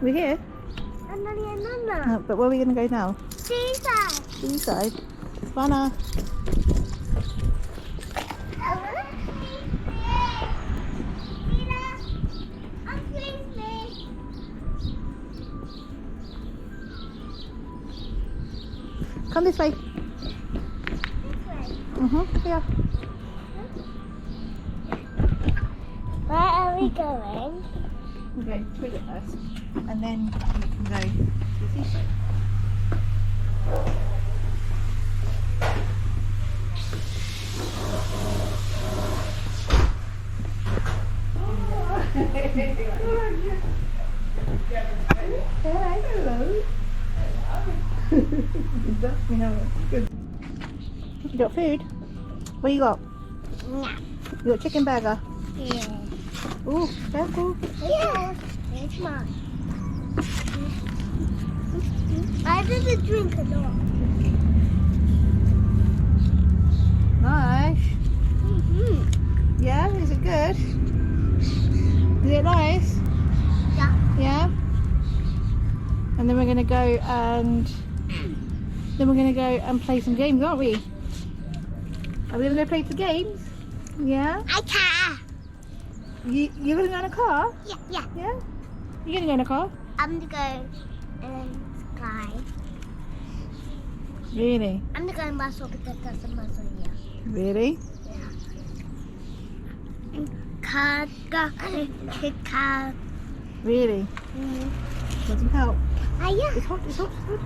We're here. Oh, but where are we going to go now? Seaside. Seaside. Savannah. Come this way. Yeah. Where are we going? We'll go to it first, and then we can go to the seaside. Hello. Good. You got food? What you got? Yeah. You got chicken burger? Yeah. Ooh, careful. Yeah. It's mine. I didn't drink a lot. Nice. Yeah, is it good? Is it nice? Yeah. Yeah? And then we're gonna go and play some games, aren't we? Are we gonna go play some games? Yeah? I can't. You're gonna go in a car? Yeah, yeah. Yeah? You're gonna go in a car? I'm gonna go in sky. Really? I'm gonna go in muscle because there's a muscle here. Really? Yeah. Car, car. Really? Want some help? Yeah. It's hot, it's hot, it's hot.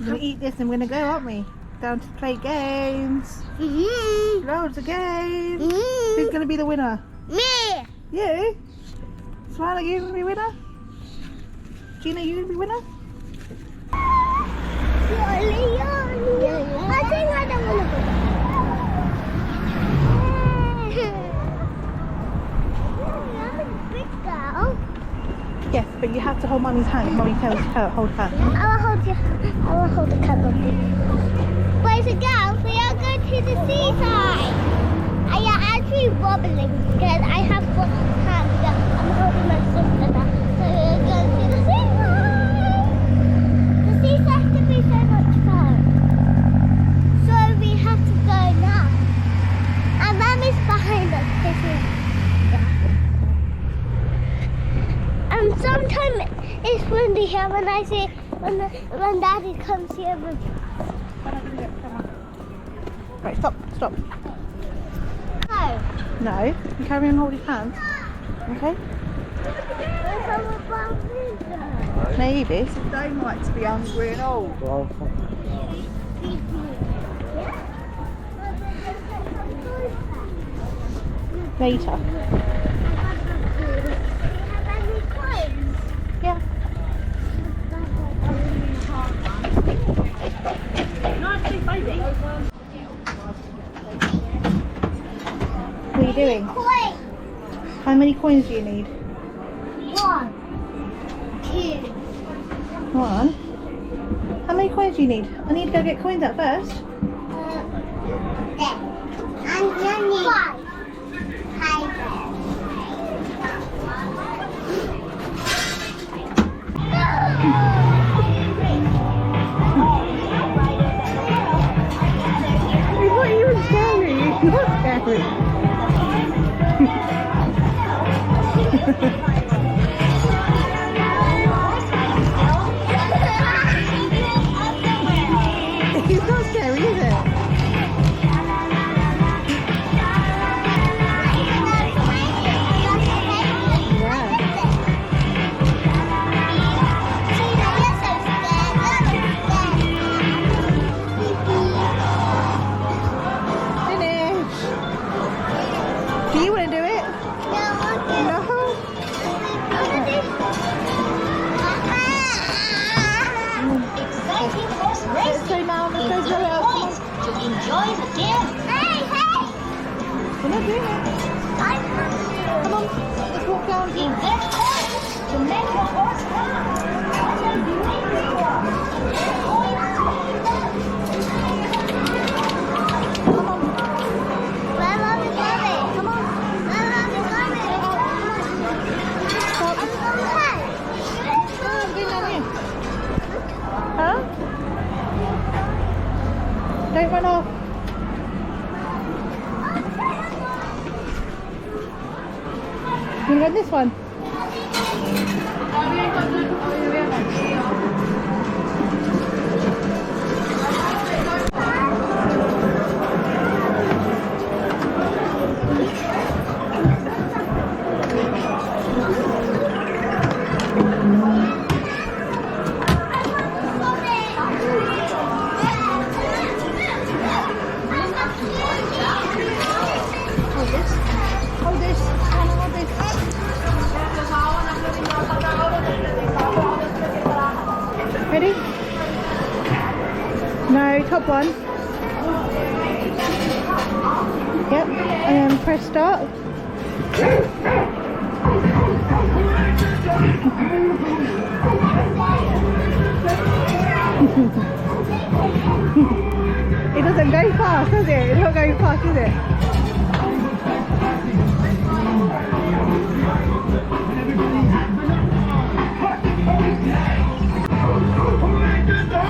We're gonna eat this and we're gonna go, aren't we? Down to play games. Loads of games. Who's gonna be the winner? Me. You? Savannah, you gonna be winner? Geena, you gonna be winner? I think I don't want to go. I'm a big girl. Yes, but you have to hold Mummy's hand. Mummy tells you to hold her. I will hold you. I will hold the cup of you. Boys and girls, we are going to the seaside. I am actually wobbling because I have one hand. I'm holding my sister now. So we are going to the seaside. The seaside can be so much fun. So we have to go now. And Mummy's behind us. And sometimes it's windy here when I see when Daddy comes here. Right, stop. No. No, you carry on holding hands. Okay? Maybe. Some day might be hungry and old. Later. Yeah. What are you doing? Coin. How many coins do you need? 1, 2. One. How many coins do you need? I need to go get coins out first. There. And you need 5. It's not even scary. It's not scary. It's not scary, is it? one, this one. Hold this. Anna, hold this. Ready? No, top one. Yep, and then press start. It doesn't go fast, does it? It's not going fast, is it?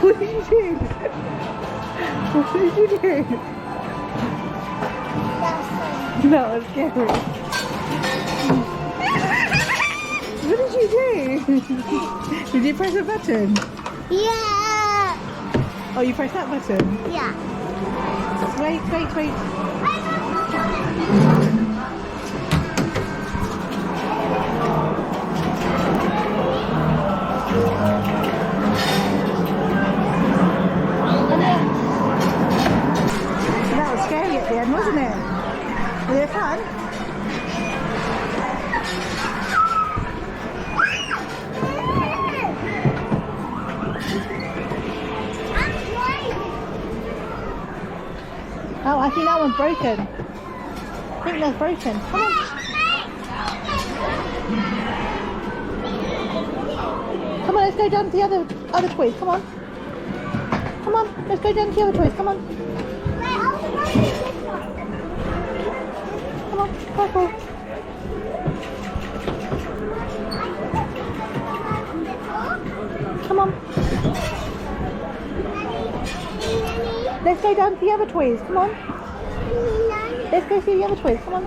What did you do? What did you do? That was scary. What did you do? Did you press a button? Yeah. Oh, you pressed that button? Yeah. Wait. That was scary at the end, wasn't it? Was it fun? Oh, I think that one's broken. I think that's broken. Come on. Come on, let's go down to the other toys. Come on. Come on, let's go down to the other toys. Come on. Come on, careful. Come on. Let's go down to the other toys. Come on. Let's go see the other toys. Come on.